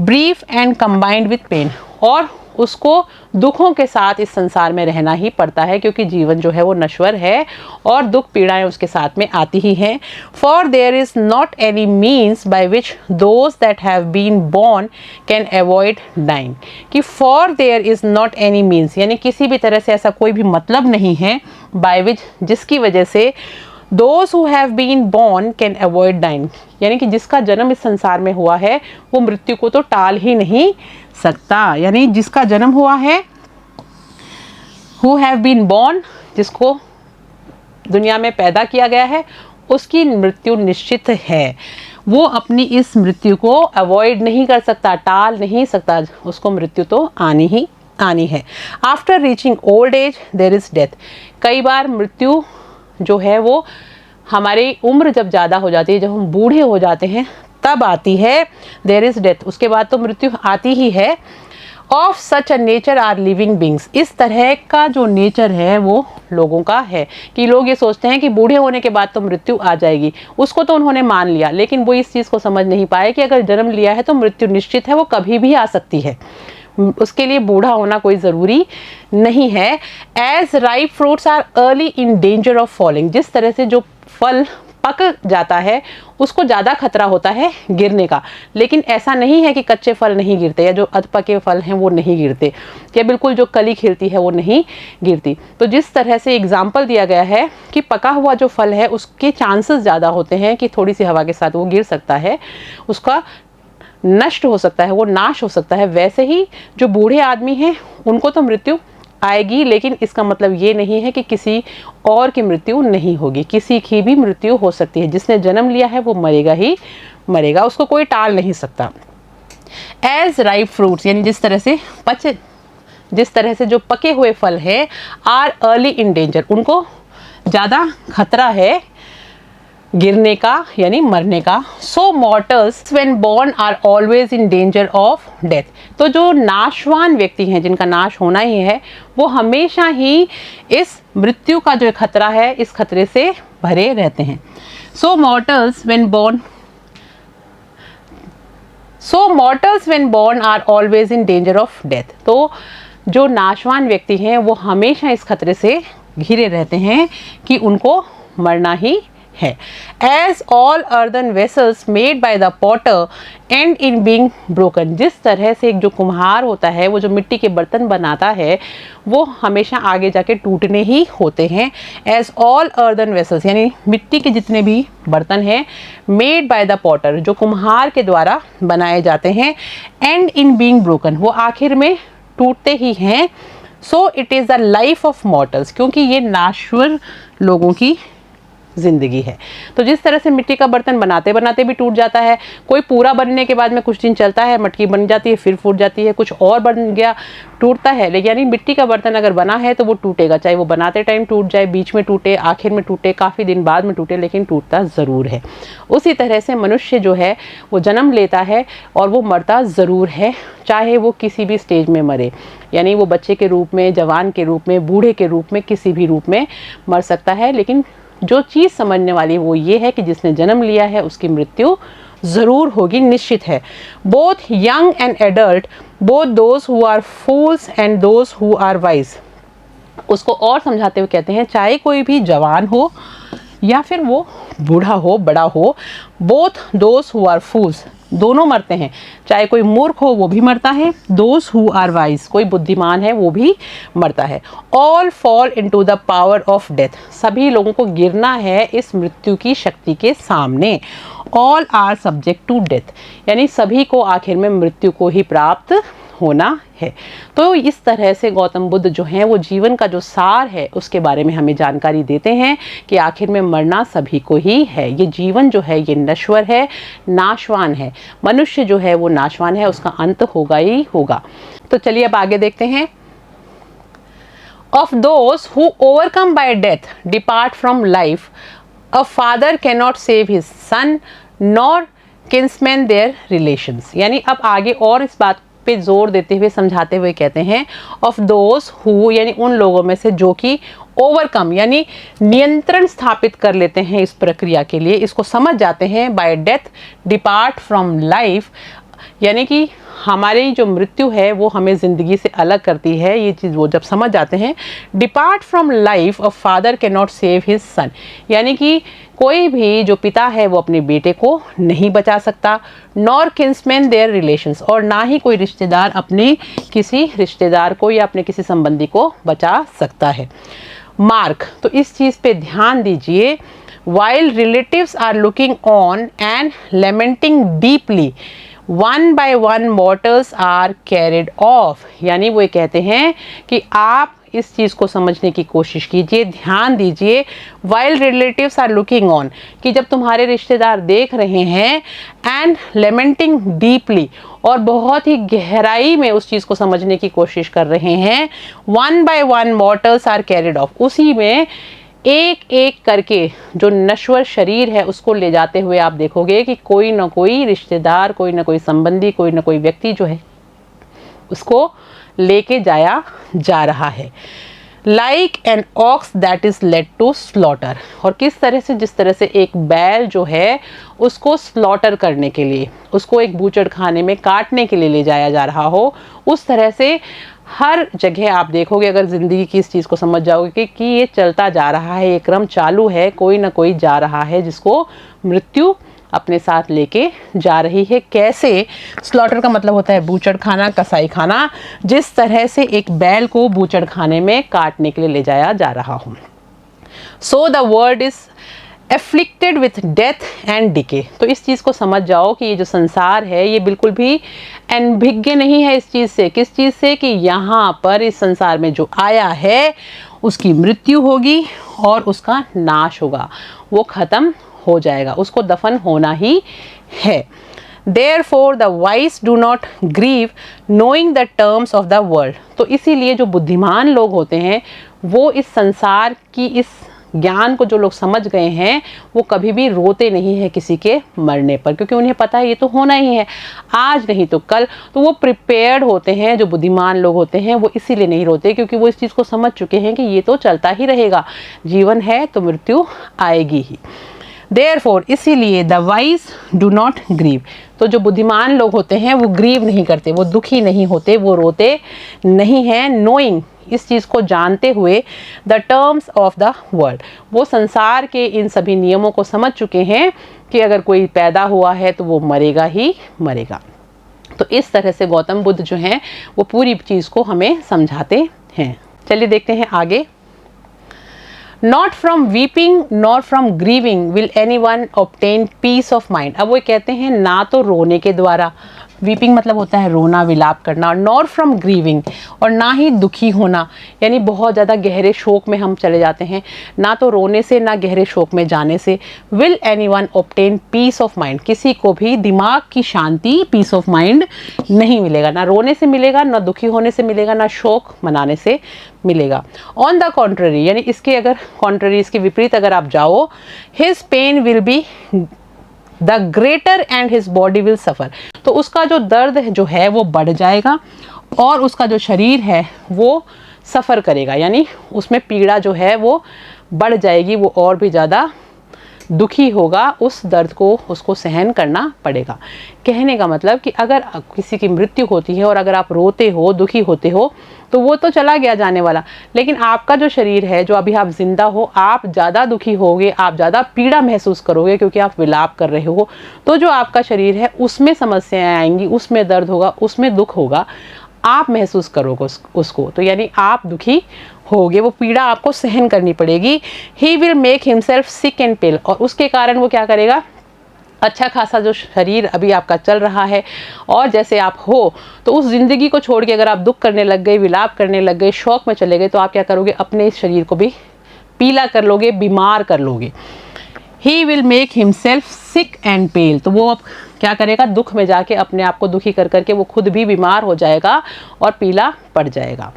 brief and combined with pain, और उसको दुखों के साथ इस संसार में रहना ही पड़ता है, क्योंकि जीवन जो है वो नश्वर है और दुख पीड़ाएं उसके साथ में आती ही हैं। For there is not any means by which those that have been born can avoid dying. कि for there is not any means, यानी किसी भी तरह से ऐसा कोई भी मतलब नहीं है, बाय विच, जिसकी वजह से Those who have been born can avoid dying, यानी कि जिसका जन्म इस संसार में हुआ है वो मृत्यु को तो टाल ही नहीं सकता। यानी जिसका जन्म हुआ है, who have been born, जिसको दुनिया में पैदा किया गया है, उसकी मृत्यु निश्चित है। वो अपनी इस मृत्यु को अवॉइड नहीं कर सकता, टाल नहीं सकता, उसको मृत्यु तो आनी ही आनी है। After reaching old age there is death. कई बार मृत्यु जो है वो हमारी उम्र जब ज़्यादा हो जाती है, जब हम बूढ़े हो जाते हैं तब आती है। देयर इज़ डेथ, उसके बाद तो मृत्यु आती ही है। Of such a nature are living beings, इस तरह का जो नेचर है वो लोगों का है कि लोग ये सोचते हैं कि बूढ़े होने के बाद तो मृत्यु आ जाएगी। उसको तो उन्होंने मान लिया, लेकिन वो इस चीज़ को समझ नहीं पाए कि अगर जन्म लिया है तो मृत्यु निश्चित है, वो कभी भी आ सकती है, उसके लिए बूढ़ा होना कोई ज़रूरी नहीं है। As ripe fruits are early in danger of falling, जिस तरह से जो फल पक जाता है उसको ज़्यादा खतरा होता है गिरने का, लेकिन ऐसा नहीं है कि कच्चे फल नहीं गिरते या जो अधपके फल हैं वो नहीं गिरते, या बिल्कुल जो कली खिलती है वो नहीं गिरती। तो जिस तरह से एग्जाम्पल दिया गया है कि पका हुआ जो फल है उसके चांसेस ज़्यादा होते हैं कि थोड़ी सी हवा के साथ वो गिर सकता है, उसका नष्ट हो सकता है, वो नाश हो सकता है। वैसे ही जो बूढ़े आदमी हैं उनको तो मृत्यु आएगी, लेकिन इसका मतलब ये नहीं है कि किसी और की मृत्यु नहीं होगी, किसी की भी मृत्यु हो सकती है। जिसने जन्म लिया है वो मरेगा ही मरेगा, उसको कोई टाल नहीं सकता। एज राइप फ्रूट्स, यानी जिस तरह से जो पके हुए फल हैं, आर अर्ली इन डेंजर, उनको ज़्यादा खतरा है गिरने का यानी मरने का। So mortals when born are always in danger of death. तो जो नाशवान व्यक्ति हैं, जिनका नाश होना ही है, वो हमेशा ही इस मृत्यु का जो खतरा है, इस खतरे से भरे रहते हैं। So mortals when born are always in danger of death. तो जो नाशवान व्यक्ति हैं वो हमेशा इस खतरे से घिरे रहते हैं कि उनको मरना ही है। As all earthen vessels made by the potter end in being broken। जिस तरह से एक जो कुम्हार होता है, वो जो मिट्टी के बर्तन बनाता है, वो हमेशा आगे जाके टूटने ही होते हैं। As all earthen vessels यानी मिट्टी के जितने भी बर्तन हैं, made by the potter जो कुम्हार के द्वारा बनाए जाते हैं, end in being broken वो आखिर में टूटते ही हैं। So it is the life of mortals क्योंकि ये नाश्वर लोगों की जिंदगी है। तो जिस तरह से मिट्टी का बर्तन बनाते बनाते भी टूट जाता है, कोई पूरा बनने के बाद में कुछ दिन चलता है, मटकी बन जाती है, फिर फूट जाती है, कुछ और बन गया, टूटता है। लेकिन यानी मिट्टी का बर्तन अगर बना है तो वो टूटेगा, चाहे वो बनाते टाइम टूट जाए, बीच में टूटे, आखिर में टूटे, काफ़ी दिन बाद में टूटे, लेकिन टूटता ज़रूर है। उसी तरह से मनुष्य जो है वो जन्म लेता है और वो मरता ज़रूर है, चाहे वो किसी भी स्टेज में मरे, यानी वो बच्चे के रूप में, जवान के रूप में, बूढ़े के रूप में, किसी भी रूप में मर सकता है। लेकिन जो चीज़ समझने वाली वो ये है कि जिसने जन्म लिया है उसकी मृत्यु ज़रूर होगी, निश्चित है। Both young and adult, both those who are fools and those who are wise. उसको और समझाते हुए कहते हैं, चाहे कोई भी जवान हो या फिर वो बूढ़ा हो, बड़ा हो, both those who are fools दोनों मरते हैं। चाहे कोई मूर्ख हो वो भी मरता है, दोज हु आर वाइज कोई बुद्धिमान है वो भी मरता है। All fall into the power of death सभी लोगों को गिरना है इस मृत्यु की शक्ति के सामने। All are subject to death यानी सभी को आखिर में मृत्यु को ही प्राप्त होना है। तो इस तरह से गौतम बुद्ध जो हैं वो जीवन का जो सार है उसके बारे में हमें जानकारी देते हैं कि आखिर में मरना सभी को ही है। ये जीवन जो है ये नश्वर है, नाशवान है। मनुष्य जो है वो नाशवान है, उसका अंत होगा ही होगा। तो चलिए अब आगे देखते हैं। Of those who overcome by death depart from life, a father cannot save his son nor kinsmen their relations। यानी अब आगे और इस बात पे जोर देते हुए समझाते हुए कहते हैं ऑफ दोज हु यानी उन लोगों में से जो कि ओवरकम यानी नियंत्रण स्थापित कर लेते हैं इस प्रक्रिया के लिए, इसको समझ जाते हैं। Bye death depart from life यानी कि हमारी जो मृत्यु है वो हमें ज़िंदगी से अलग करती है, ये चीज़ वो जब समझ जाते हैं। Depart from life a father can not save his son यानी कि कोई भी जो पिता है वो अपने बेटे को नहीं बचा सकता। नॉर किन्समैन देयर रिलेशंस और ना ही कोई रिश्तेदार अपने किसी रिश्तेदार को या अपने किसी संबंधी को बचा सकता है। मार्क तो इस चीज़ पे ध्यान दीजिए। While relatives are looking on and lamenting deeply one by one mortals are carried off यानी वो ये कहते हैं कि आप इस चीज़ को समझने की कोशिश कीजिए, ध्यान दीजिए। While relatives are looking on कि जब तुम्हारे रिश्तेदार देख रहे हैं, एंड लेमेंटिंग डीपली और बहुत ही गहराई में उस चीज़ को समझने की कोशिश कर रहे हैं। One by one mortals are carried off उसी में एक एक करके जो नश्वर शरीर है उसको ले जाते हुए आप देखोगे कि कोई ना कोई रिश्तेदार, कोई ना कोई संबंधी, कोई ना कोई व्यक्ति जो है उसको लेके जाया जा रहा है। Like an ox that is led to slaughter और किस तरह से, जिस तरह से एक बैल जो है उसको स्लॉटर करने के लिए, उसको एक बूचड़ खाने में काटने के लिए ले जाया जा रहा हो, उस तरह से हर जगह आप देखोगे अगर ज़िंदगी की इस चीज़ को समझ जाओगे कि ये चलता जा रहा है, ये क्रम चालू है, कोई ना कोई जा रहा है जिसको मृत्यु अपने साथ लेके जा रही है। कैसे? स्लॉटर का मतलब होता है बूचड़ खाना, कसाई खाना। जिस तरह से एक बैल को बूचड़ खाने में काटने के लिए ले जाया जा रहा हो। So the world is afflicted with death and decay. तो इस चीज़ को समझ जाओ कि ये जो संसार है ये बिल्कुल भी अनभिज्ञ नहीं है इस चीज़ से। किस चीज़ से? कि यहाँ पर इस संसार में जो आया है उसकी मृत्यु होगी और उसका नाश होगा, वो ख़त्म हो जाएगा, उसको दफन होना ही है। Therefore the wise do not grieve knowing the terms of the world। तो इसीलिए जो बुद्धिमान लोग होते हैं वो इस संसार की इस ज्ञान को जो लोग समझ गए हैं वो कभी भी रोते नहीं है किसी के मरने पर, क्योंकि उन्हें पता है ये तो होना ही है, आज नहीं तो कल। तो वो प्रिपेयर्ड होते हैं, जो बुद्धिमान लोग होते हैं वो इसीलिए नहीं रोते, क्योंकि वो इस चीज़ को समझ चुके हैं कि ये तो चलता ही रहेगा, जीवन है तो मृत्यु आएगी ही। Therefore, इसीलिए the wise do not grieve, तो जो बुद्धिमान लोग होते हैं वो ग्रीव नहीं करते, वो दुखी नहीं होते, वो रोते नहीं हैं। नोइंग, इस चीज़ को जानते हुए, the terms of the world, वो संसार के इन सभी नियमों को समझ चुके हैं कि अगर कोई पैदा हुआ है तो वो मरेगा ही मरेगा। तो इस तरह से गौतम बुद्ध जो हैं वो पूरी चीज़ को हमें समझाते हैं। चलिए देखते हैं आगे। Not from weeping nor from grieving will anyone obtain peace of mind। अब वो कहते हैं ना तो रोने के द्वारा, वीपिंग मतलब होता है रोना, विलाप करना, नॉर फ्रॉम ग्रीविंग, और ना ही दुखी होना, यानी बहुत ज़्यादा गहरे शोक में हम चले जाते हैं, ना तो रोने से ना गहरे शोक में जाने से। Will anyone obtain peace of mind, किसी को भी दिमाग की शांति, पीस ऑफ माइंड नहीं मिलेगा, ना रोने से मिलेगा, ना दुखी होने से मिलेगा, ना शोक मनाने से मिलेगा। ऑन द कॉन्ट्ररी, यानी इसके अगर कॉन्ट्ररी, इसके विपरीत अगर आप जाओ, his pain will be the greater and his body will suffer, तो उसका जो दर्द जो है वो बढ़ जाएगा और उसका जो शरीर है वो सफ़र करेगा, यानी उसमें पीड़ा जो है वो बढ़ जाएगी, वो और भी ज़्यादा दुखी होगा, उस दर्द को उसको सहन करना पड़ेगा। कहने का मतलब कि अगर किसी की मृत्यु होती है और अगर आप रोते हो, दुखी होते हो, तो वो तो चला गया जाने वाला, लेकिन आपका जो शरीर है, जो अभी आप जिंदा हो, आप ज़्यादा दुखी होगे, आप ज़्यादा पीड़ा महसूस करोगे क्योंकि आप विलाप कर रहे हो। तो जो आपका शरीर है उसमें समस्याएं आएंगी, उसमें दर्द होगा, उसमें दुख होगा, आप महसूस करोगे उसको, तो यानी आप दुखी होगे, वो पीड़ा आपको सहन करनी पड़ेगी। He will make himself sick and pale, और उसके कारण वो क्या करेगा, अच्छा खासा जो शरीर अभी आपका चल रहा है और जैसे आप हो, तो उस ज़िंदगी को छोड़ के अगर आप दुख करने लग गए, विलाप करने लग गए, शौक में चले गए, तो आप क्या करोगे, अपने इस शरीर को भी पीला कर लोगे, बीमार कर लोगे। He will make himself sick and pale, तो वो अब क्या करेगा, दुख में जाके अपने आप को दुखी कर करके वो खुद भी बीमार हो जाएगा और पीला पड़ जाएगा।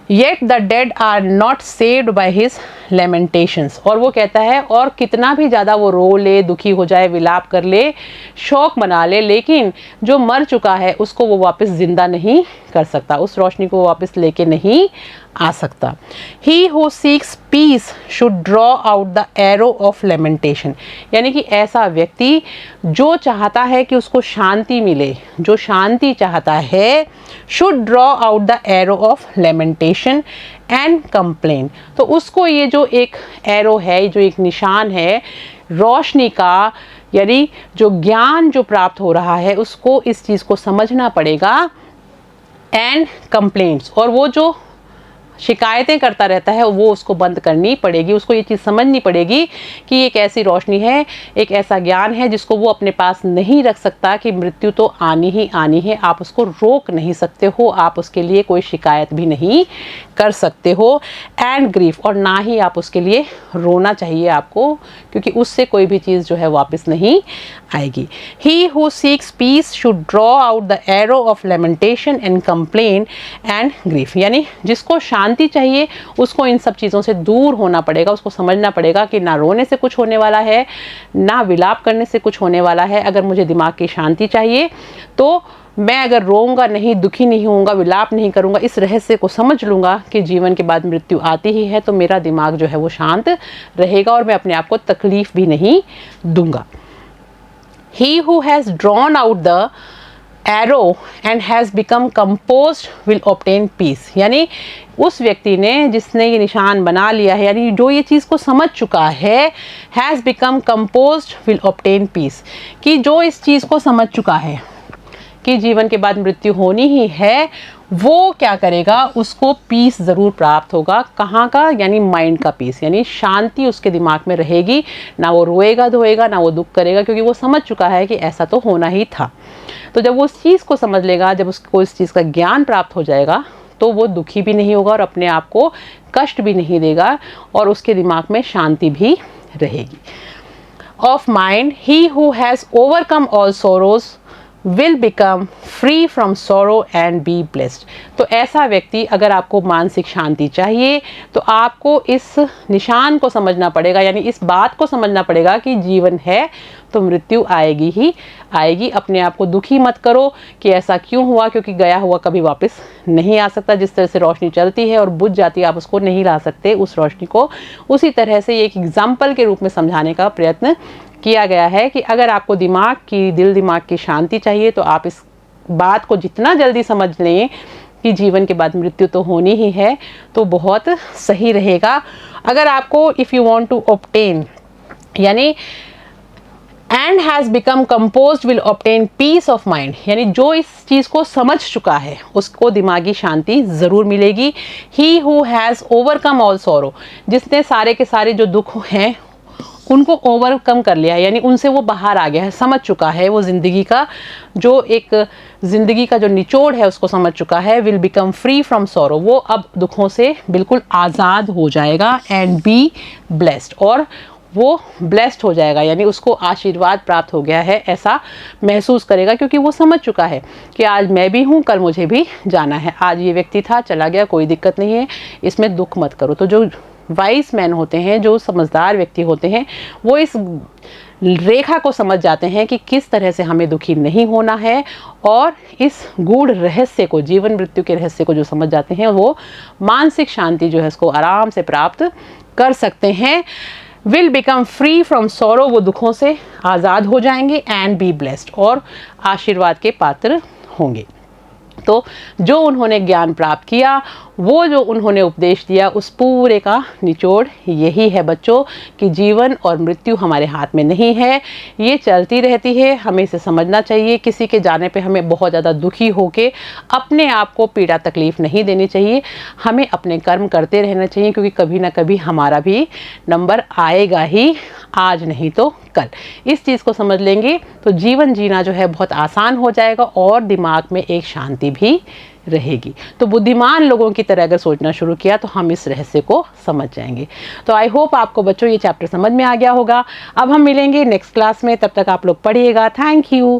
Yet the dead are not saved by his lamentations, और वो कहता है और कितना भी ज़्यादा वो रो ले, दुखी हो जाए, विलाप कर ले, शोक मना ले, लेकिन जो मर चुका है उसको वो वापस ज़िंदा नहीं कर सकता, उस रोशनी को वो वापस लेके नहीं आ सकता। He who seeks peace should draw out the arrow of lamentation, यानी कि ऐसा व्यक्ति जो चाहता है कि उसको शांति मिले, जो शांति चाहता है, should draw out the arrow of lamentation and complain, तो उसको ये जो एक एरो है, जो एक निशान है रोशनी का, यानी जो ज्ञान जो प्राप्त हो रहा है, उसको इस चीज़ को समझना पड़ेगा। एंड कंप्लेंट्स, और वो जो शिकायतें करता रहता है वो उसको बंद करनी पड़ेगी, उसको ये चीज़ समझनी पड़ेगी कि एक ऐसी रोशनी है, एक ऐसा ज्ञान है जिसको वो अपने पास नहीं रख सकता, कि मृत्यु तो आनी ही आनी है, आप उसको रोक नहीं सकते हो, आप उसके लिए कोई शिकायत भी नहीं कर सकते हो। एंड ग्रीफ, और ना ही आप उसके लिए रोना चाहिए आपको, क्योंकि उससे कोई भी चीज़ जो है वापस नहीं आएगी। He who seeks peace should draw out the arrow of lamentation and complain and grief, यानी जिसको शांति चाहिए उसको इन सब चीज़ों से दूर होना पड़ेगा, उसको समझना पड़ेगा कि ना रोने से कुछ होने वाला है, ना विलाप करने से कुछ होने वाला है। अगर मुझे दिमाग की शांति चाहिए तो मैं अगर रोऊंगा नहीं, दुखी नहीं होऊंगा, विलाप नहीं करूंगा, इस रहस्य को समझ लूंगा कि जीवन के बाद मृत्यु आती ही है, तो मेरा दिमाग जो है वो शांत रहेगा और मैं अपने आप को तकलीफ भी नहीं दूंगा। He who has drawn out the arrow and has become composed will obtain peace, यानी उस व्यक्ति ने जिसने ये निशान बना लिया है, यानी जो ये चीज़ को समझ चुका है, has become composed will obtain peace, कि जो इस चीज़ को समझ चुका है कि जीवन के बाद मृत्यु होनी ही है, वो क्या करेगा, उसको पीस ज़रूर प्राप्त होगा। कहाँ का, यानी माइंड का पीस, यानी शांति उसके दिमाग में रहेगी, ना वो रोएगा धोएगा, ना वो दुख करेगा, क्योंकि वो समझ चुका है कि ऐसा तो होना ही था। तो जब वो उस चीज़ को समझ लेगा, जब उसको इस चीज़ का ज्ञान प्राप्त हो जाएगा, तो वो दुखी भी नहीं होगा और अपने आप को कष्ट भी नहीं देगा और उसके दिमाग में शांति भी रहेगी। Of mind, he who has overcome all sorrows will become free from sorrow and be blessed. तो ऐसा व्यक्ति, अगर आपको मानसिक शांति चाहिए तो आपको इस निशान को समझना पड़ेगा, यानी इस बात को समझना पड़ेगा कि जीवन है तो मृत्यु आएगी ही आएगी। अपने आप को दुखी मत करो कि ऐसा क्यों हुआ, क्योंकि गया हुआ कभी वापस नहीं आ सकता। जिस तरह से रोशनी चलती है और बुझ जाती है, आप उसको नहीं ला सकते उस रोशनी को। उसी तरह से ये एक एग्जाम्पल के रूप में समझाने का प्रयत्न किया गया है कि अगर आपको दिल दिमाग की शांति चाहिए तो आप इस बात को जितना जल्दी समझ लें कि जीवन के बाद मृत्यु तो होनी ही है, तो बहुत सही रहेगा। अगर आपको if you want to obtain, यानी and has become composed will obtain peace of mind, यानी जो इस चीज़ को समझ चुका है उसको दिमागी शांति ज़रूर मिलेगी। He who has overcome all sorrow, जिसने सारे के सारे जो दुख हैं उनको ओवरकम कर लिया, यानी उनसे वो बाहर आ गया है, समझ चुका है, वो ज़िंदगी का जो निचोड़ है उसको समझ चुका है। Will become free from sorrow, वो अब दुखों से बिल्कुल आज़ाद हो जाएगा। एंड बी ब्लेस्ड, और वो ब्लेस्ड हो जाएगा, यानी उसको आशीर्वाद प्राप्त हो गया है ऐसा महसूस करेगा, क्योंकि वो समझ चुका है कि आज मैं भी हूँ, कल मुझे भी जाना है। आज ये व्यक्ति था, चला गया, कोई दिक्कत नहीं है, इसमें दुख मत करो। तो जो वाइज मैन होते हैं, जो समझदार व्यक्ति होते हैं, वो इस रेखा को समझ जाते हैं कि किस तरह से हमें दुखी नहीं होना है, और इस गूढ़ रहस्य को, जीवन मृत्यु के रहस्य को जो समझ जाते हैं, वो मानसिक शांति जो है उसको आराम से प्राप्त कर सकते हैं। Will become free from sorrow, वो दुखों से आज़ाद हो जाएंगे। एंड बी ब्लेस्ड, और आशीर्वाद के पात्र होंगे। तो जो उन्होंने ज्ञान प्राप्त किया, वो जो उन्होंने उपदेश दिया, उस पूरे का निचोड़ यही है बच्चों कि जीवन और मृत्यु हमारे हाथ में नहीं है, ये चलती रहती है। हमें इसे समझना चाहिए। किसी के जाने पे हमें बहुत ज़्यादा दुखी होके अपने आप को पीड़ा तकलीफ़ नहीं देनी चाहिए। हमें अपने कर्म करते रहना चाहिए, क्योंकि कभी ना कभी हमारा भी नंबर आएगा ही, आज नहीं तो कल। इस चीज़ को समझ लेंगे तो जीवन जीना जो है बहुत आसान हो जाएगा, और दिमाग में एक शांति भी रहेगी। तो बुद्धिमान लोगों की तरह अगर सोचना शुरू किया तो हम इस रहस्य को समझ जाएंगे। तो आई होप आपको बच्चों ये चैप्टर समझ में आ गया होगा। अब हम मिलेंगे नेक्स्ट क्लास में, तब तक आप लोग पढ़िएगा। Thank you.